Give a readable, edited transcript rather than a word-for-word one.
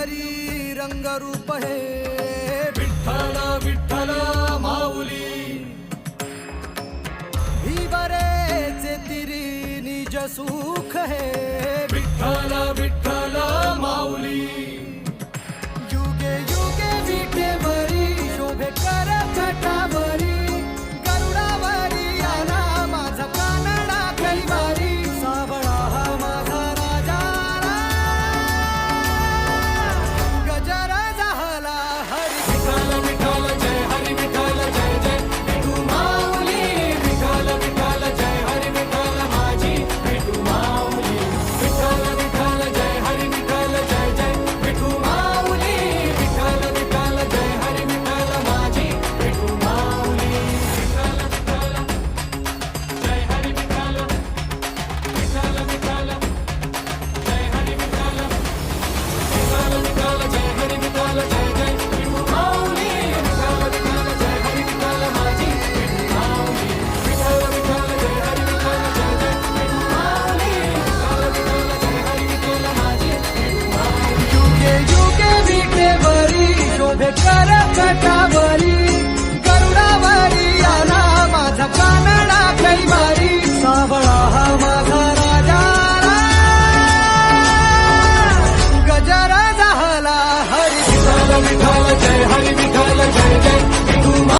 करी रंगरूप हे विठ्ठल विठ्ठल माऊली हिवरेचे तिरी निज सुख हे विठ्ठल विठ्ठल माऊली युगे युगे विटेवरी शोभे कर छटावरी गरुडावरी आला माझा कानडा कैवारी सावळा हा माझा राजा गजरा झाला हरी विठ्ठल विठ्ठल जय हरी विठ्ठल जय जय विठू माऊली विठ्ठल विठ्ठल जय हरी विठ्ठल माझी विठू माऊली विठ्ठल विठ्ठल जय हरी विठ्ठल जय जय विठू माऊली विठ्ठल विठ्ठल जय हरी विठ्ठल माझी विठू माऊली विठ्ठल विठ्ठल जय हरी विठ्ठल विठ्ठल विठ्ठल जय हरी विठ्ठल विठ्ठल विठ्ठल जय हरी विठ्ठल जय जय विठू माऊली विठ्ठल विठ्ठल जय हरी विठ्ठल माझी विठू माऊली विठ्ठल विठ्ठल जय हरी विठ्ठल जय जय विठू माऊली विठ्ठल विठ्ठल जय हरी विठ्ठल माझी विठू माऊली युगे युगे विटेवरी शोभे कर छटावरी